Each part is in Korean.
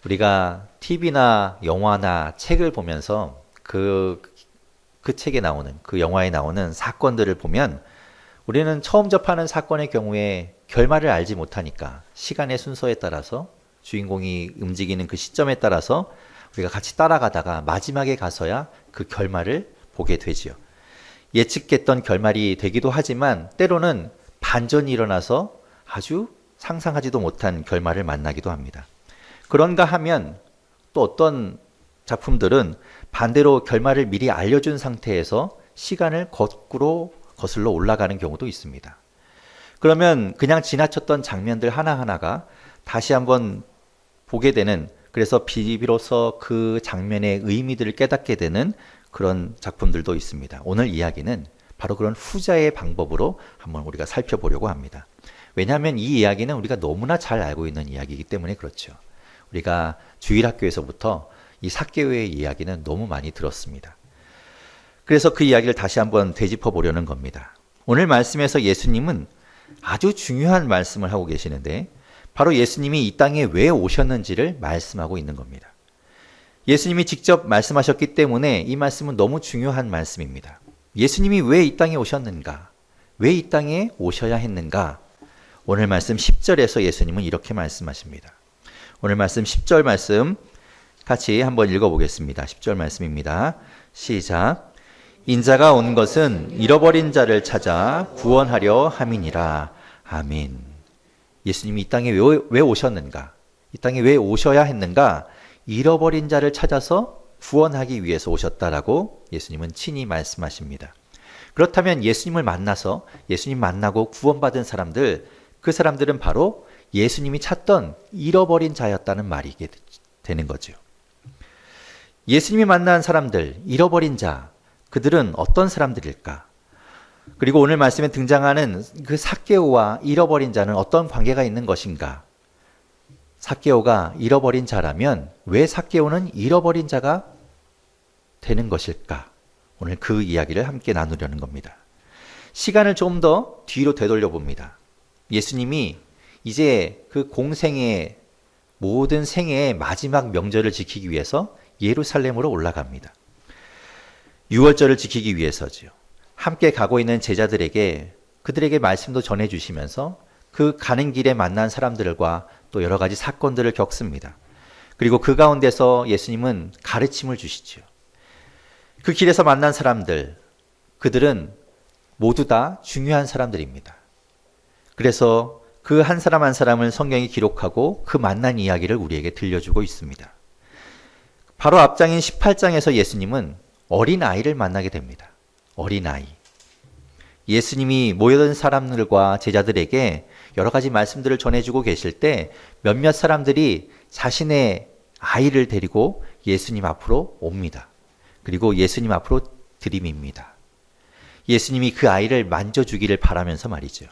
우리가 TV나 영화나 책을 보면서 그 책에 나오는, 그 영화에 나오는 사건들을 보면 우리는 처음 접하는 사건의 경우에 결말을 알지 못하니까 시간의 순서에 따라서 주인공이 움직이는 그 시점에 따라서 우리가 같이 따라가다가 마지막에 가서야 그 결말을 보게 되지요. 예측했던 결말이 되기도 하지만 때로는 반전이 일어나서 아주 상상하지도 못한 결말을 만나기도 합니다. 그런가 하면 또 어떤 작품들은 반대로 결말을 미리 알려준 상태에서 시간을 거꾸로 거슬러 올라가는 경우도 있습니다. 그러면 그냥 지나쳤던 장면들 하나하나가 다시 한번 보게 되는, 그래서 비로소 그 장면의 의미들을 깨닫게 되는 그런 작품들도 있습니다. 오늘 이야기는 바로 그런 후자의 방법으로 한번 우리가 살펴보려고 합니다. 왜냐하면 이 이야기는 우리가 너무나 잘 알고 있는 이야기이기 때문에 그렇죠. 우리가 주일학교에서부터 이 삭개오의 이야기는 너무 많이 들었습니다. 그래서 그 이야기를 다시 한번 되짚어 보려는 겁니다. 오늘 말씀에서 예수님은 아주 중요한 말씀을 하고 계시는데 바로 예수님이 이 땅에 왜 오셨는지를 말씀하고 있는 겁니다. 예수님이 직접 말씀하셨기 때문에 이 말씀은 너무 중요한 말씀입니다. 예수님이 왜 이 땅에 오셨는가? 왜 이 땅에 오셔야 했는가? 오늘 말씀 10절에서 예수님은 이렇게 말씀하십니다. 오늘 말씀 10절 말씀 같이 한번 읽어보겠습니다. 10절 말씀입니다. 시작. 인자가 온 것은 잃어버린 자를 찾아 구원하려 함이니라. 아멘. 예수님이 이 땅에 왜 오셨는가? 이 땅에 왜 오셔야 했는가? 잃어버린 자를 찾아서 구원하기 위해서 오셨다라고 예수님은 친히 말씀하십니다. 그렇다면 예수님을 만나서 예수님 만나고 구원받은 사람들, 그 사람들은 바로 예수님이 찾던 잃어버린 자였다는 말이 되는 거죠. 예수님이 만난 사람들, 잃어버린 자, 그들은 어떤 사람들일까? 그리고 오늘 말씀에 등장하는 그 삭개오와 잃어버린 자는 어떤 관계가 있는 것인가? 삭개오가 잃어버린 자라면 왜 삭개오는 잃어버린 자가 되는 것일까? 오늘 그 이야기를 함께 나누려는 겁니다. 시간을 좀 더 뒤로 되돌려 봅니다. 예수님이 이제 그 공생의 모든 생애의 마지막 명절을 지키기 위해서 예루살렘으로 올라갑니다. 유월절을 지키기 위해서죠. 함께 가고 있는 제자들에게 그들에게 말씀도 전해주시면서 그 가는 길에 만난 사람들과 또 여러 가지 사건들을 겪습니다. 그리고 그 가운데서 예수님은 가르침을 주시죠. 그 길에서 만난 사람들, 그들은 모두 다 중요한 사람들입니다. 그래서 그 한 사람 한 사람을 성경이 기록하고 그 만난 이야기를 우리에게 들려주고 있습니다. 바로 앞장인 18장에서 예수님은 어린아이를 만나게 됩니다. 어린아이. 예수님이 모여든 사람들과 제자들에게 여러 가지 말씀들을 전해주고 계실 때 몇몇 사람들이 자신의 아이를 데리고 예수님 앞으로 옵니다. 그리고 예수님 앞으로 들이밉니다. 예수님이 그 아이를 만져주기를 바라면서 말이죠.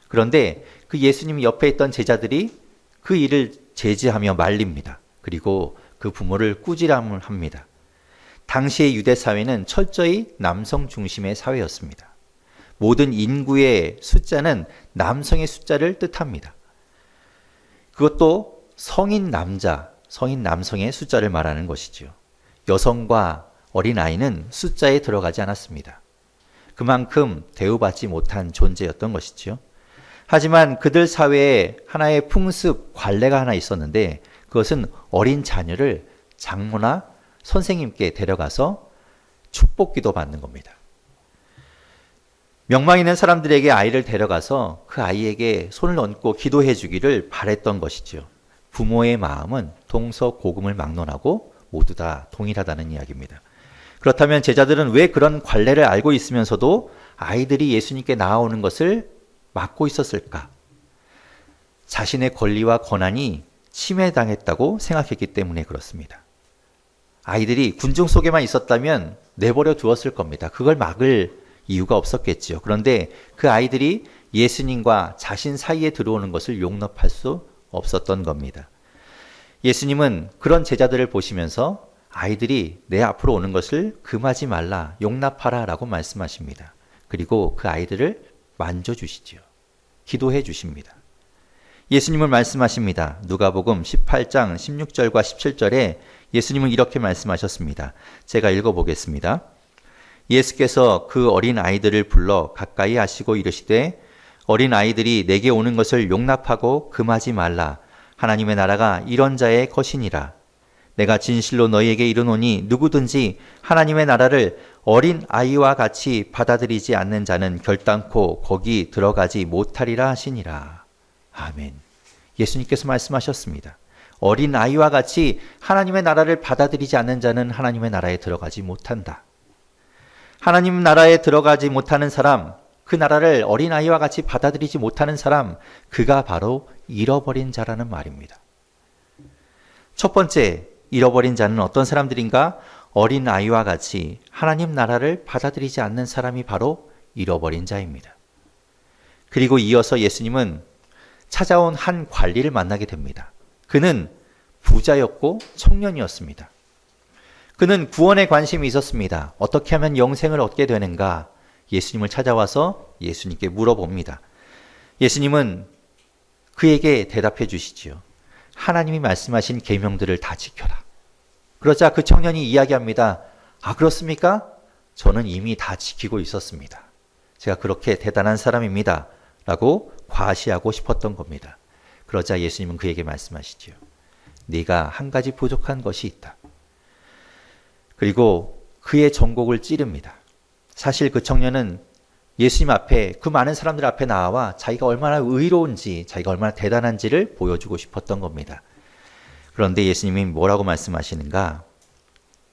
그런데 그 예수님 옆에 있던 제자들이 그 일을 제지하며 말립니다. 그리고 그 부모를 꾸지람을 합니다. 당시의 유대 사회는 철저히 남성 중심의 사회였습니다. 모든 인구의 숫자는 남성의 숫자를 뜻합니다. 그것도 성인 남자, 성인 남성의 숫자를 말하는 것이죠. 여성과 어린아이는 숫자에 들어가지 않았습니다. 그만큼 대우받지 못한 존재였던 것이죠. 하지만 그들 사회에 하나의 풍습, 관례가 하나 있었는데 그것은 어린 자녀를 장모나 선생님께 데려가서 축복기도 받는 겁니다. 명망 있는 사람들에게 아이를 데려가서 그 아이에게 손을 얹고 기도해 주기를 바랬던 것이죠. 부모의 마음은 동서고금을 막론하고 모두 다 동일하다는 이야기입니다. 그렇다면 제자들은 왜 그런 관례를 알고 있으면서도 아이들이 예수님께 나아오는 것을 막고 있었을까? 자신의 권리와 권한이 침해당했다고 생각했기 때문에 그렇습니다. 아이들이 군중 속에만 있었다면 내버려 두었을 겁니다. 그걸 막을 이유가 없었겠죠. 그런데 그 아이들이 예수님과 자신 사이에 들어오는 것을 용납할 수 없었던 겁니다. 예수님은 그런 제자들을 보시면서 아이들이 내 앞으로 오는 것을 금하지 말라, 용납하라 라고 말씀하십니다. 그리고 그 아이들을 만져주시지요. 기도해 주십니다. 예수님은 말씀하십니다. 누가복음 18장 16절과 17절에 예수님은 이렇게 말씀하셨습니다. 제가 읽어보겠습니다. 예수께서 그 어린 아이들을 불러 가까이 하시고 이르시되 어린 아이들이 내게 오는 것을 용납하고 금하지 말라. 하나님의 나라가 이런 자의 것이니라. 내가 진실로 너희에게 이르노니 누구든지 하나님의 나라를 어린 아이와 같이 받아들이지 않는 자는 결단코 거기 들어가지 못하리라 하시니라. 아멘. 예수님께서 말씀하셨습니다. 어린 아이와 같이 하나님의 나라를 받아들이지 않는 자는 하나님의 나라에 들어가지 못한다. 하나님 나라에 들어가지 못하는 사람, 그 나라를 어린아이와 같이 받아들이지 못하는 사람, 그가 바로 잃어버린 자라는 말입니다. 첫 번째, 잃어버린 자는 어떤 사람들인가? 어린아이와 같이 하나님 나라를 받아들이지 않는 사람이 바로 잃어버린 자입니다. 그리고 이어서 예수님은 찾아온 한 관리를 만나게 됩니다. 그는 부자였고 청년이었습니다. 그는 구원에 관심이 있었습니다. 어떻게 하면 영생을 얻게 되는가? 예수님을 찾아와서 예수님께 물어봅니다. 예수님은 그에게 대답해 주시지요. 하나님이 말씀하신 계명들을 다 지켜라. 그러자 그 청년이 이야기합니다. 아, 그렇습니까? 저는 이미 다 지키고 있었습니다. 제가 그렇게 대단한 사람입니다. 라고 과시하고 싶었던 겁니다. 그러자 예수님은 그에게 말씀하시지요. 네가 한 가지 부족한 것이 있다. 그리고 그의 전곡을 찌릅니다. 사실 그 청년은 예수님 앞에, 그 많은 사람들 앞에 나와 자기가 얼마나 의로운지, 자기가 얼마나 대단한지를 보여주고 싶었던 겁니다. 그런데 예수님이 뭐라고 말씀하시는가?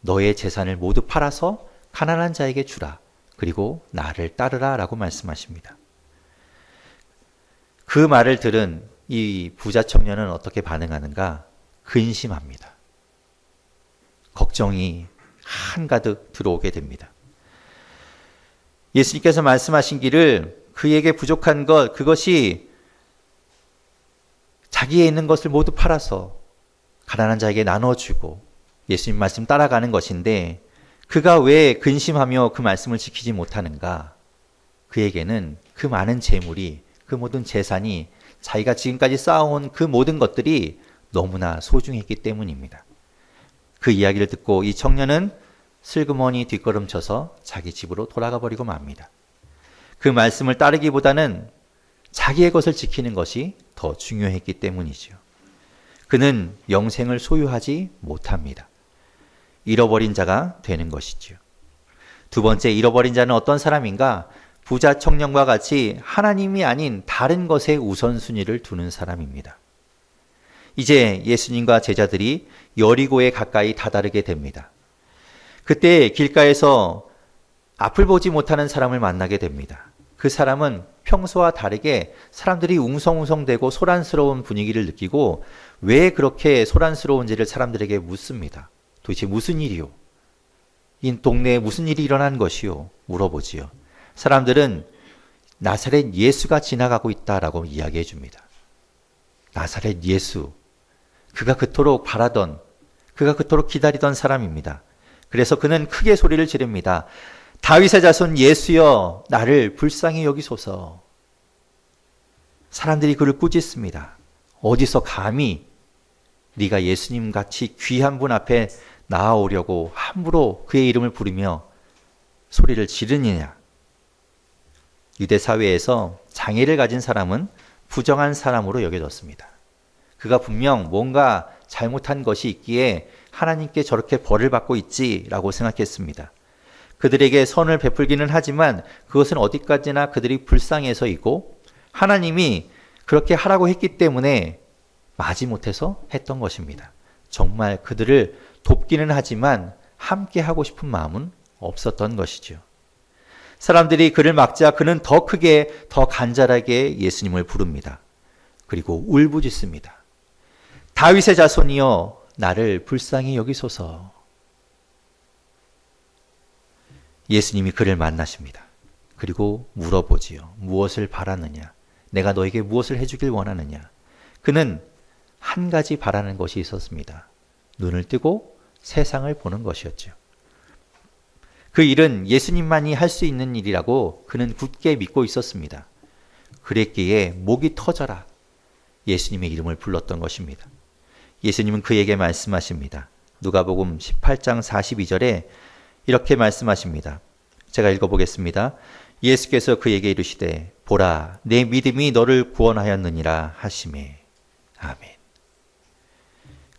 너의 재산을 모두 팔아서 가난한 자에게 주라. 그리고 나를 따르라 라고 말씀하십니다. 그 말을 들은 이 부자 청년은 어떻게 반응하는가? 근심합니다. 걱정이 한가득 들어오게 됩니다. 예수님께서 말씀하신 길을 그에게 부족한 것, 그것이 자기에 있는 것을 모두 팔아서 가난한 자에게 나눠주고 예수님 말씀 따라가는 것인데 그가 왜 근심하며 그 말씀을 지키지 못하는가? 그에게는 그 많은 재물이, 그 모든 재산이, 자기가 지금까지 쌓아온 그 모든 것들이 너무나 소중했기 때문입니다. 그 이야기를 듣고 이 청년은 슬그머니 뒷걸음쳐서 자기 집으로 돌아가 버리고 맙니다. 그 말씀을 따르기보다는 자기의 것을 지키는 것이 더 중요했기 때문이죠. 그는 영생을 소유하지 못합니다. 잃어버린 자가 되는 것이죠. 두 번째, 잃어버린 자는 어떤 사람인가? 부자 청년과 같이 하나님이 아닌 다른 것에 우선순위를 두는 사람입니다. 이제 예수님과 제자들이 여리고에 가까이 다다르게 됩니다. 그때 길가에서 앞을 보지 못하는 사람을 만나게 됩니다. 그 사람은 평소와 다르게 사람들이 웅성웅성대고 소란스러운 분위기를 느끼고 왜 그렇게 소란스러운지를 사람들에게 묻습니다. 도대체 무슨 일이요? 이 동네에 무슨 일이 일어난 것이요? 물어보지요. 사람들은 나사렛 예수가 지나가고 있다라고 이야기해 줍니다. 나사렛 예수. 그가 그토록 바라던, 그가 그토록 기다리던 사람입니다. 그래서 그는 크게 소리를 지릅니다. 다윗의 자손 예수여, 나를 불쌍히 여기소서. 사람들이 그를 꾸짖습니다. 어디서 감히 네가 예수님 같이 귀한 분 앞에 나아오려고 함부로 그의 이름을 부르며 소리를 지르느냐. 유대 사회에서 장애를 가진 사람은 부정한 사람으로 여겨졌습니다. 그가 분명 뭔가 잘못한 것이 있기에 하나님께 저렇게 벌을 받고 있지라고 생각했습니다. 그들에게 선을 베풀기는 하지만 그것은 어디까지나 그들이 불쌍해서이고 하나님이 그렇게 하라고 했기 때문에 마지못해서 했던 것입니다. 정말 그들을 돕기는 하지만 함께 하고 싶은 마음은 없었던 것이죠. 사람들이 그를 막자 그는 더 크게, 더 간절하게 예수님을 부릅니다. 그리고 울부짖습니다. 다윗의 자손이여, 나를 불쌍히 여기소서. 예수님이 그를 만나십니다. 그리고 물어보지요. 무엇을 바라느냐? 내가 너에게 무엇을 해주길 원하느냐? 그는 한 가지 바라는 것이 있었습니다. 눈을 뜨고 세상을 보는 것이었죠. 그 일은 예수님만이 할 수 있는 일이라고 그는 굳게 믿고 있었습니다. 그랬기에 목이 터져라. 예수님의 이름을 불렀던 것입니다. 예수님은 그에게 말씀하십니다. 누가복음 18장 42절에 이렇게 말씀하십니다. 제가 읽어보겠습니다. 예수께서 그에게 이르시되 보라 내 믿음이 너를 구원하였느니라 하시매. 아멘.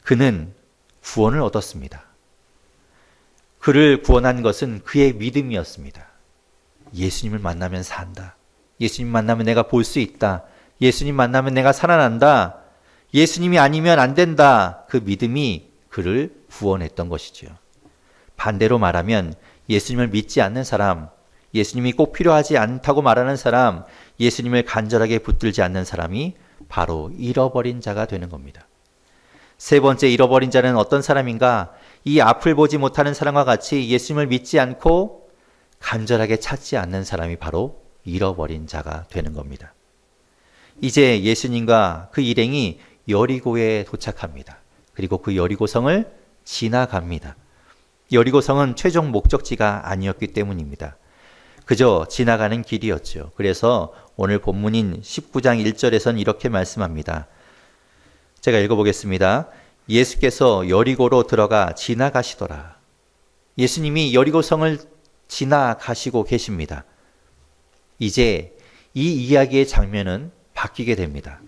그는 구원을 얻었습니다. 그를 구원한 것은 그의 믿음이었습니다. 예수님을 만나면 산다. 예수님 만나면 내가 볼 수 있다. 예수님 만나면 내가 살아난다. 예수님이 아니면 안 된다. 그 믿음이 그를 구원했던 것이죠. 반대로 말하면 예수님을 믿지 않는 사람, 예수님이 꼭 필요하지 않다고 말하는 사람, 예수님을 간절하게 붙들지 않는 사람이 바로 잃어버린 자가 되는 겁니다. 세 번째 잃어버린 자는 어떤 사람인가? 이 앞을 보지 못하는 사람과 같이 예수님을 믿지 않고 간절하게 찾지 않는 사람이 바로 잃어버린 자가 되는 겁니다. 이제 예수님과 그 일행이 여리고에 도착합니다. 그리고 그 여리고성을 지나갑니다. 여리고성은 최종 목적지가 아니었기 때문입니다. 그저 지나가는 길이었죠. 그래서 오늘 본문인 19장 1절에선 이렇게 말씀합니다. 제가 읽어보겠습니다. 예수께서 여리고로 들어가 지나가시더라. 예수님이 여리고성을 지나가시고 계십니다. 이제 이 이야기의 장면은 바뀌게 됩니다.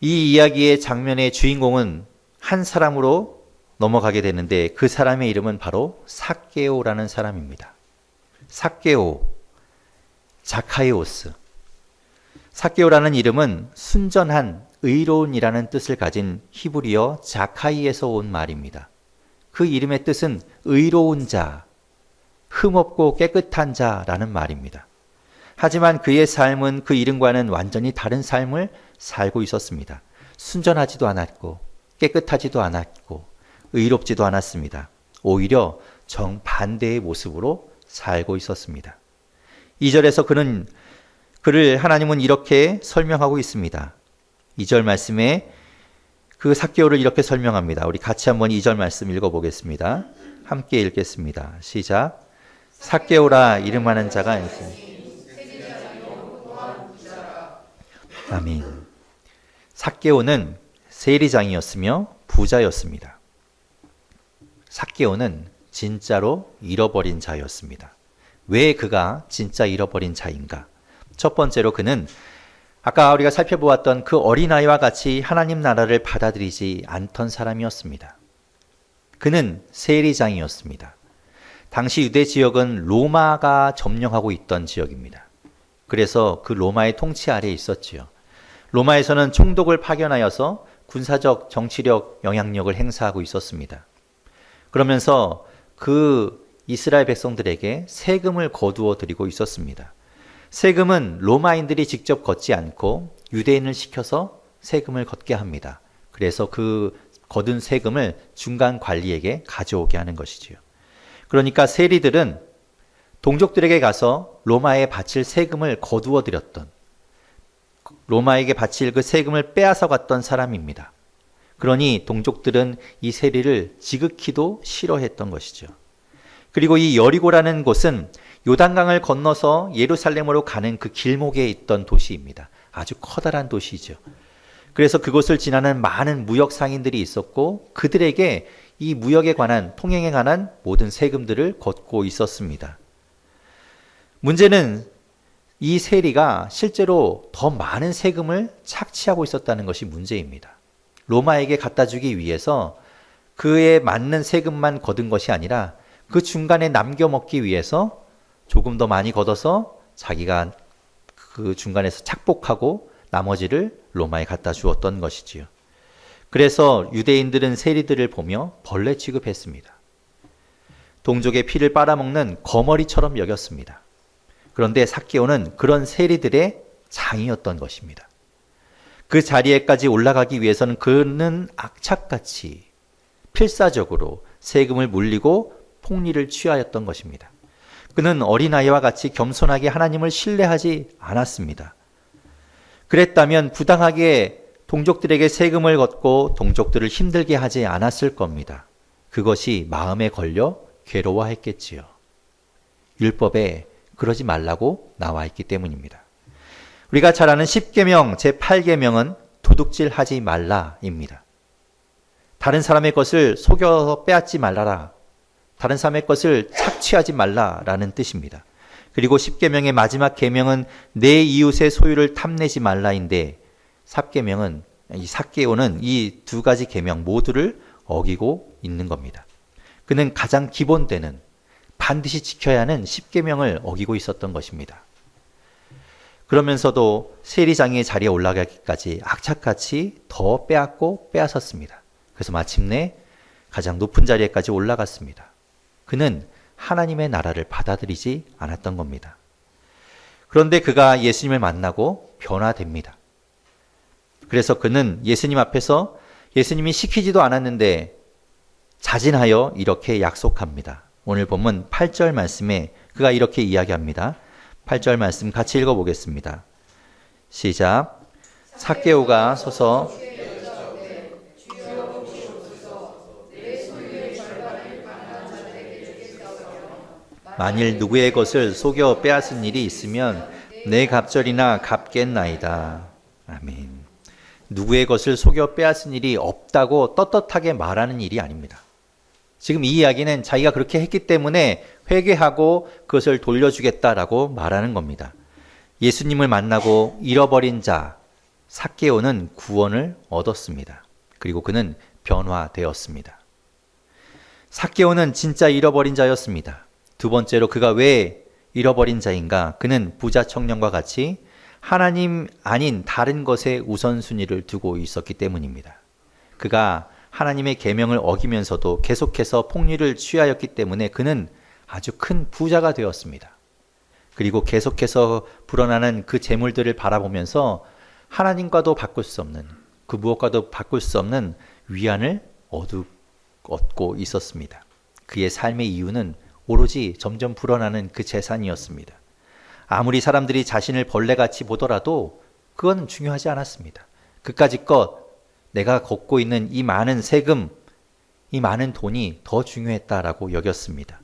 이 이야기의 장면의 주인공은 한 사람으로 넘어가게 되는데 그 사람의 이름은 바로 삭개오라는 사람입니다. 삭개오, 자카이오스. 삭개오라는 이름은 순전한 의로운이라는 뜻을 가진 히브리어 자카이에서 온 말입니다. 그 이름의 뜻은 의로운 자, 흠없고 깨끗한 자라는 말입니다. 하지만 그의 삶은 그 이름과는 완전히 다른 삶을 살고 있었습니다. 순전하지도 않았고 깨끗하지도 않았고 의롭지도 않았습니다. 오히려 정반대의 모습으로 살고 있었습니다. 2절에서 그를 하나님은 이렇게 설명하고 있습니다. 2절 말씀에 그 삭개오를 이렇게 설명합니다. 우리 같이 한번 2절 말씀 읽어보겠습니다. 함께 읽겠습니다. 시작. 삭개오라 이름하는 자가 있으니 아멘. 삭개오는 세리장이었으며 부자였습니다. 삭개오는 진짜로 잃어버린 자였습니다. 왜 그가 진짜 잃어버린 자인가? 첫 번째로 그는 아까 우리가 살펴보았던 그 어린아이와 같이 하나님 나라를 받아들이지 않던 사람이었습니다. 그는 세리장이었습니다. 당시 유대 지역은 로마가 점령하고 있던 지역입니다. 그래서 그 로마의 통치 아래에 있었지요. 로마에서는 총독을 파견하여서 군사적, 정치력, 영향력을 행사하고 있었습니다. 그러면서 그 이스라엘 백성들에게 세금을 거두어 드리고 있었습니다. 세금은 로마인들이 직접 걷지 않고 유대인을 시켜서 세금을 걷게 합니다. 그래서 그 거둔 세금을 중간 관리에게 가져오게 하는 것이지요. 그러니까 세리들은 동족들에게 가서 로마에 바칠 세금을 거두어 드렸던, 로마에게 바칠 그 세금을 빼앗아 갔던 사람입니다. 그러니 동족들은 이 세리를 지극히도 싫어했던 것이죠. 그리고 이 여리고라는 곳은 요단강을 건너서 예루살렘으로 가는 그 길목에 있던 도시입니다. 아주 커다란 도시죠. 그래서 그곳을 지나는 많은 무역 상인들이 있었고 그들에게 이 무역에 관한, 통행에 관한 모든 세금들을 걷고 있었습니다. 문제는 이 세리가 실제로 더 많은 세금을 착취하고 있었다는 것이 문제입니다. 로마에게 갖다 주기 위해서 그에 맞는 세금만 거둔 것이 아니라 그 중간에 남겨 먹기 위해서 조금 더 많이 걷어서 자기가 그 중간에서 착복하고 나머지를 로마에 갖다 주었던 것이지요. 그래서 유대인들은 세리들을 보며 벌레 취급했습니다. 동족의 피를 빨아먹는 거머리처럼 여겼습니다. 그런데 삭개오는 그런 세리들의 장이었던 것입니다. 그 자리에까지 올라가기 위해서는 그는 악착같이 필사적으로 세금을 물리고 폭리를 취하였던 것입니다. 그는 어린아이와 같이 겸손하게 하나님을 신뢰하지 않았습니다. 그랬다면 부당하게 동족들에게 세금을 걷고 동족들을 힘들게 하지 않았을 겁니다. 그것이 마음에 걸려 괴로워했겠지요. 율법에 그러지 말라고 나와 있기 때문입니다. 우리가 잘 아는 10계명 제8계명은 도둑질하지 말라입니다. 다른 사람의 것을 속여서 빼앗지 말라라. 다른 사람의 것을 착취하지 말라라는 뜻입니다. 그리고 10계명의 마지막 계명은 내 이웃의 소유를 탐내지 말라인데 삽계명은 이 삭개오는 이 두 가지 계명 모두를 어기고 있는 겁니다. 그는 가장 기본되는 반드시 지켜야 하는 10계명을 어기고 있었던 것입니다. 그러면서도 세리장의 자리에 올라가기까지 악착같이 더 빼앗고 빼앗았습니다. 그래서 마침내 가장 높은 자리에까지 올라갔습니다. 그는 하나님의 나라를 받아들이지 않았던 겁니다. 그런데 그가 예수님을 만나고 변화됩니다. 그래서 그는 예수님 앞에서 예수님이 시키지도 않았는데 자진하여 이렇게 약속합니다. 오늘 본문 8절 말씀에 그가 이렇게 이야기합니다. 8절 말씀 같이 읽어보겠습니다. 시작. 삭개오가 서서 만일 누구의 것을 속여 빼앗은 일이 있으면 내 갑절이나 갚겠나이다. 아멘. 누구의 것을 속여 빼앗은 일이 없다고 떳떳하게 말하는 일이 아닙니다. 지금 이 이야기는 자기가 그렇게 했기 때문에 회개하고 그것을 돌려주겠다라고 말하는 겁니다. 예수님을 만나고 잃어버린 자 삭개오는 구원을 얻었습니다. 그리고 그는 변화되었습니다. 삭개오는 진짜 잃어버린 자였습니다. 두 번째로 그가 왜 잃어버린 자인가? 그는 부자 청년과 같이 하나님 아닌 다른 것에 우선순위를 두고 있었기 때문입니다. 그가 하나님의 계명을 어기면서도 계속해서 폭리를 취하였기 때문에 그는 아주 큰 부자가 되었습니다. 그리고 계속해서 불어나는 그 재물들을 바라보면서 하나님과도 바꿀 수 없는, 그 무엇과도 바꿀 수 없는 위안을 얻고 있었습니다. 그의 삶의 이유는 오로지 점점 불어나는 그 재산이었습니다. 아무리 사람들이 자신을 벌레같이 보더라도 그건 중요하지 않았습니다. 그까짓 내가 걷고 있는 이 많은 세금, 이 많은 돈이 더 중요했다라고 여겼습니다.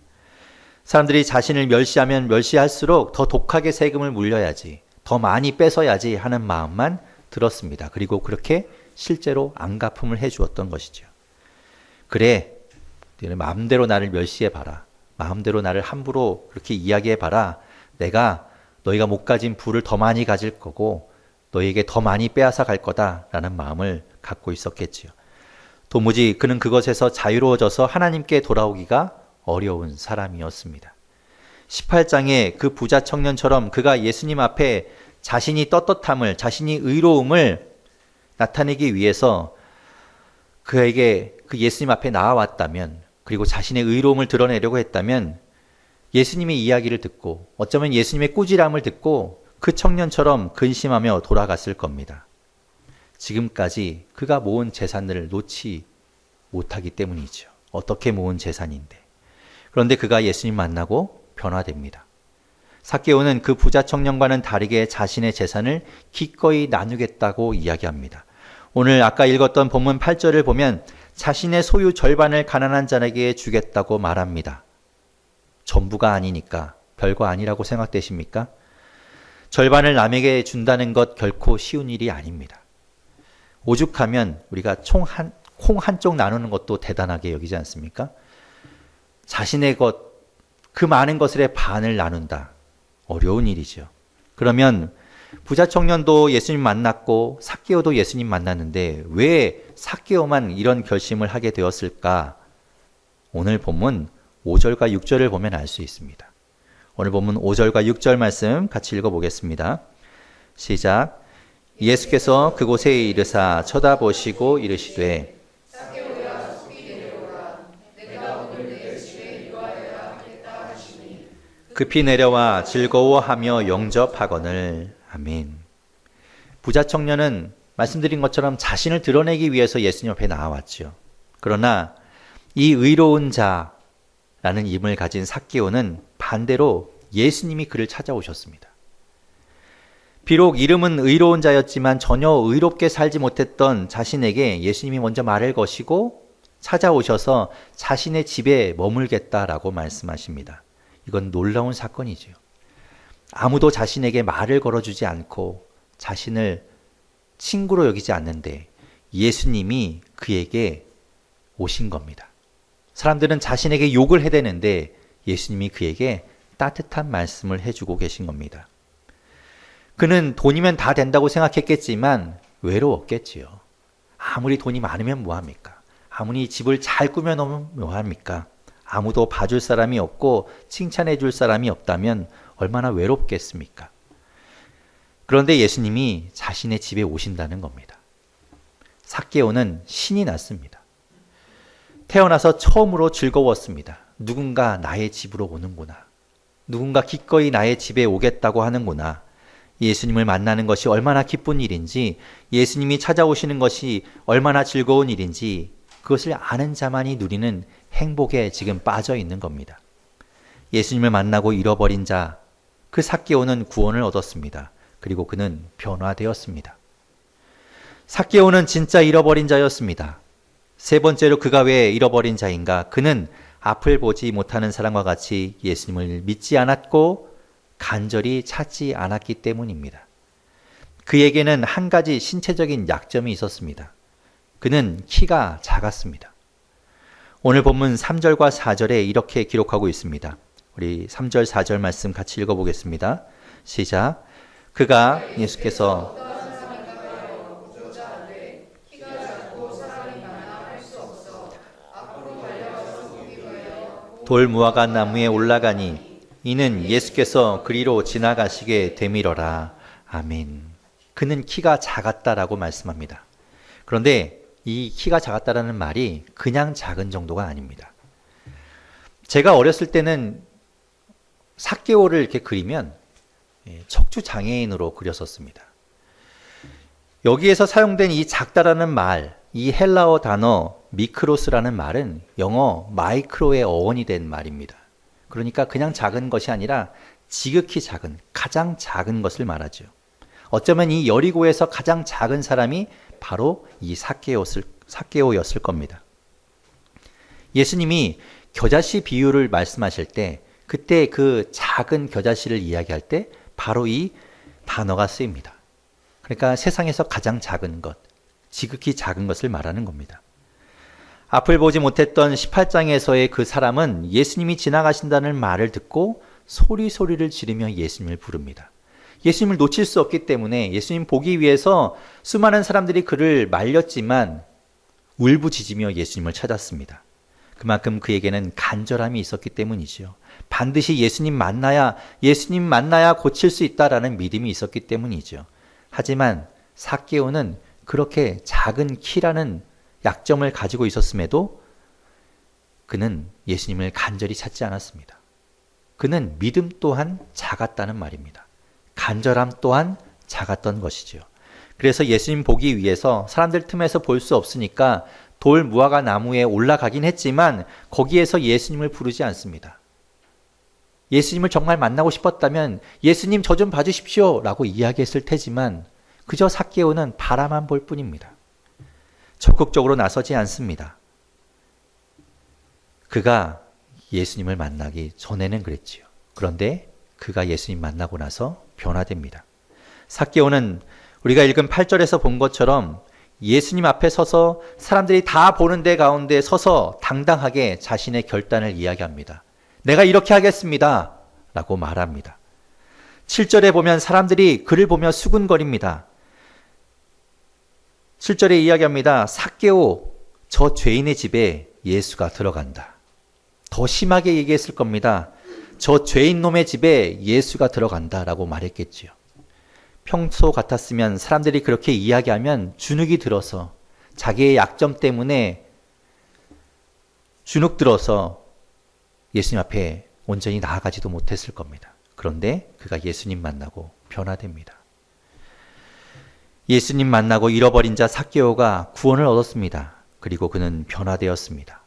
사람들이 자신을 멸시하면 멸시할수록 더 독하게 세금을 물려야지, 더 많이 뺏어야지 하는 마음만 들었습니다. 그리고 그렇게 실제로 안갚음을 해주었던 것이죠. 그래, 너는 마음대로 나를 멸시해봐라. 마음대로 나를 함부로 그렇게 이야기해봐라. 내가 너희가 못 가진 부를 더 많이 가질 거고 너희에게 더 많이 빼앗아 갈 거다라는 마음을 갖고 있었겠지요. 도무지 그는 그것에서 자유로워져서 하나님께 돌아오기가 어려운 사람이었습니다. 18장의 그 부자 청년처럼 그가 예수님 앞에 자신이 떳떳함을, 자신이 의로움을 나타내기 위해서 그에게 그 예수님 앞에 나아왔다면, 그리고 자신의 의로움을 드러내려고 했다면 예수님의 이야기를 듣고 어쩌면 예수님의 꾸지람을 듣고 그 청년처럼 근심하며 돌아갔을 겁니다. 지금까지 그가 모은 재산을 놓지 못하기 때문이죠. 어떻게 모은 재산인데. 그런데 그가 예수님 만나고 변화됩니다. 삭개오는 그 부자 청년과는 다르게 자신의 재산을 기꺼이 나누겠다고 이야기합니다. 오늘 아까 읽었던 본문 8절을 보면 자신의 소유 절반을 가난한 자에게 주겠다고 말합니다. 전부가 아니니까 별거 아니라고 생각되십니까? 절반을 남에게 준다는 것 결코 쉬운 일이 아닙니다. 오죽하면 우리가 콩 한쪽 나누는 것도 대단하게 여기지 않습니까? 자신의 것, 그 많은 것의 반을 나눈다. 어려운 일이죠. 그러면 부자 청년도 예수님 만났고 삭개오도 예수님 만났는데 왜 삭개오만 이런 결심을 하게 되었을까? 오늘 본문 5절과 6절을 보면 알 수 있습니다. 오늘 본문 5절과 6절 말씀 같이 읽어보겠습니다. 시작. 예수께서 그곳에 이르사 쳐다보시고 이르시되 급히 내려와 즐거워하며 영접하거늘. 아멘. 부자 청년은 말씀드린 것처럼 자신을 드러내기 위해서 예수님 앞에 나와왔죠. 그러나 이 의로운 자라는 이름을 가진 삭개오는 반대로 예수님이 그를 찾아오셨습니다. 비록 이름은 의로운 자였지만 전혀 의롭게 살지 못했던 자신에게 예수님이 먼저 말을 거시고 찾아오셔서 자신의 집에 머물겠다라고 말씀하십니다. 이건 놀라운 사건이죠. 아무도 자신에게 말을 걸어주지 않고 자신을 친구로 여기지 않는데 예수님이 그에게 오신 겁니다. 사람들은 자신에게 욕을 해대는데 예수님이 그에게 따뜻한 말씀을 해주고 계신 겁니다. 그는 돈이면 다 된다고 생각했겠지만 외로웠겠지요. 아무리 돈이 많으면 뭐합니까? 아무리 집을 잘 꾸며놓으면 뭐합니까? 아무도 봐줄 사람이 없고 칭찬해 줄 사람이 없다면 얼마나 외롭겠습니까? 그런데 예수님이 자신의 집에 오신다는 겁니다. 삭개오는 신이 났습니다. 태어나서 처음으로 즐거웠습니다. 누군가 나의 집으로 오는구나. 누군가 기꺼이 나의 집에 오겠다고 하는구나. 예수님을 만나는 것이 얼마나 기쁜 일인지, 예수님이 찾아오시는 것이 얼마나 즐거운 일인지 그것을 아는 자만이 누리는 행복에 지금 빠져 있는 겁니다. 예수님을 만나고 잃어버린 자, 그 삭개오는 구원을 얻었습니다. 그리고 그는 변화되었습니다. 삭개오는 진짜 잃어버린 자였습니다. 세 번째로 그가 왜 잃어버린 자인가? 그는 앞을 보지 못하는 사람과 같이 예수님을 믿지 않았고 간절히 찾지 않았기 때문입니다. 그에게는 한 가지 신체적인 약점이 있었습니다. 그는 키가 작았습니다. 오늘 본문 3절과 4절에 이렇게 기록하고 있습니다. 우리 3절, 4절 말씀 같이 읽어보겠습니다. 시작. 그가 예수께서 돌무화과 나무에 올라가니 이는 예수께서 그리로 지나가시게 되밀어라. 아멘. 그는 키가 작았다라고 말씀합니다. 그런데 이 키가 작았다라는 말이 그냥 작은 정도가 아닙니다. 제가 어렸을 때는 삭개오를 이렇게 그리면 척추 장애인으로 그렸었습니다. 여기에서 사용된 이 작다라는 말, 이 헬라어 단어 미크로스라는 말은 영어 마이크로의 어원이 된 말입니다. 그러니까 그냥 작은 것이 아니라 지극히 작은, 가장 작은 것을 말하죠. 어쩌면 이 여리고에서 가장 작은 사람이 바로 이 삭개오였을 겁니다. 예수님이 겨자씨 비유를 말씀하실 때 그때 그 작은 겨자씨를 이야기할 때 바로 이 단어가 쓰입니다. 그러니까 세상에서 가장 작은 것, 지극히 작은 것을 말하는 겁니다. 앞을 보지 못했던 18장에서의 그 사람은 예수님이 지나가신다는 말을 듣고 소리를 지르며 예수님을 부릅니다. 예수님을 놓칠 수 없기 때문에 예수님 보기 위해서 수많은 사람들이 그를 말렸지만 울부짖으며 예수님을 찾았습니다. 그만큼 그에게는 간절함이 있었기 때문이죠. 반드시 예수님 만나야 고칠 수 있다라는 믿음이 있었기 때문이죠. 하지만 삭개오는 그렇게 작은 키라는 약점을 가지고 있었음에도 그는 예수님을 간절히 찾지 않았습니다. 그는 믿음 또한 작았다는 말입니다. 간절함 또한 작았던 것이죠. 그래서 예수님 보기 위해서 사람들 틈에서 볼 수 없으니까 돌 무화과 나무에 올라가긴 했지만 거기에서 예수님을 부르지 않습니다. 예수님을 정말 만나고 싶었다면 예수님 저 좀 봐주십시오 라고 이야기했을 테지만 그저 삭개오는 바라만 볼 뿐입니다. 적극적으로 나서지 않습니다. 그가 예수님을 만나기 전에는 그랬지요. 그런데 그가 예수님 만나고 나서 변화됩니다. 삭개오는 우리가 읽은 8절에서 본 것처럼 예수님 앞에 서서 사람들이 다 보는 데 가운데 서서 당당하게 자신의 결단을 이야기합니다. 내가 이렇게 하겠습니다 라고 말합니다. 7절에 보면 사람들이 그를 보며 수군거립니다. 7절에 이야기합니다. 삭개오, 저 죄인의 집에 예수가 들어간다. 더 심하게 얘기했을 겁니다. 저 죄인 놈의 집에 예수가 들어간다 라고 말했겠지요. 평소 같았으면 사람들이 그렇게 이야기하면 주눅이 들어서 자기의 약점 때문에 주눅 들어서 예수님 앞에 온전히 나아가지도 못했을 겁니다. 그런데 그가 예수님 만나고 변화됩니다. 예수님 만나고 잃어버린 자 삭개오가 구원을 얻었습니다. 그리고 그는 변화되었습니다.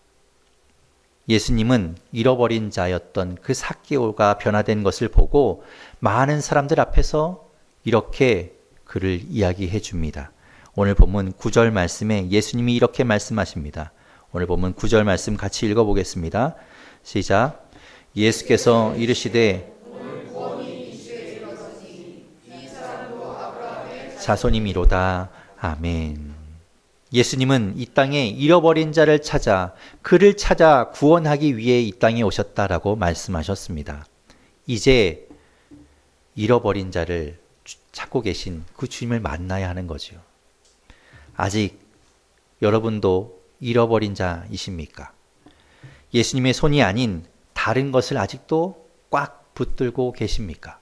예수님은 잃어버린 자였던 그 삭개오가 변화된 것을 보고 많은 사람들 앞에서 이렇게 그를 이야기해 줍니다. 오늘 본문 9절 말씀에 예수님이 이렇게 말씀하십니다. 오늘 본문 9절 말씀 같이 읽어보겠습니다. 시작. 예수께서 이르시되 자손이미로다. 아멘. 예수님은 이 땅에 잃어버린 자를 찾아 그를 찾아 구원하기 위해 이 땅에 오셨다라고 말씀하셨습니다. 이제 잃어버린 자를 찾고 계신 그 주님을 만나야 하는 거죠. 아직 여러분도 잃어버린 자이십니까? 예수님의 손이 아닌 다른 것을 아직도 꽉 붙들고 계십니까?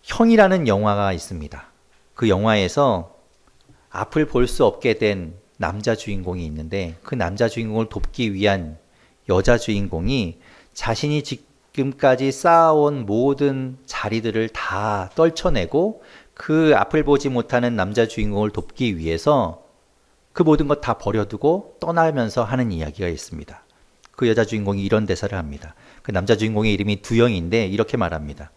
형이라는 영화가 있습니다. 그 영화에서 앞을 볼 수 없게 된 남자 주인공이 있는데 그 남자 주인공을 돕기 위한 여자 주인공이 자신이 지금까지 쌓아온 모든 자리들을 다 떨쳐내고 그 앞을 보지 못하는 남자 주인공을 돕기 위해서 그 모든 것 다 버려두고 떠나면서 하는 이야기가 있습니다. 그 여자 주인공이 이런 대사를 합니다. 그 남자 주인공의 이름이 두영인데 이렇게 말합니다.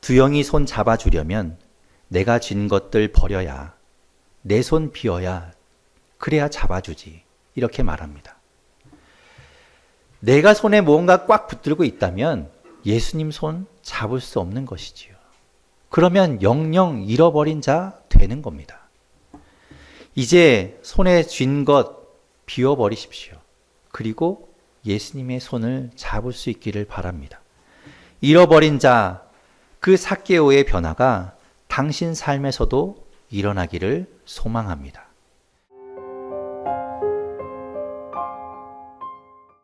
두영이 손 잡아주려면 내가 쥔 것들 버려야, 내 손 비워야, 그래야 잡아주지. 이렇게 말합니다. 내가 손에 무언가 꽉 붙들고 있다면 예수님 손 잡을 수 없는 것이지요. 그러면 영영 잃어버린 자 되는 겁니다. 이제 손에 쥔 것 비워버리십시오. 그리고 예수님의 손을 잡을 수 있기를 바랍니다. 잃어버린 자, 그 삭개오의 변화가 당신 삶에서도 일어나기를 소망합니다.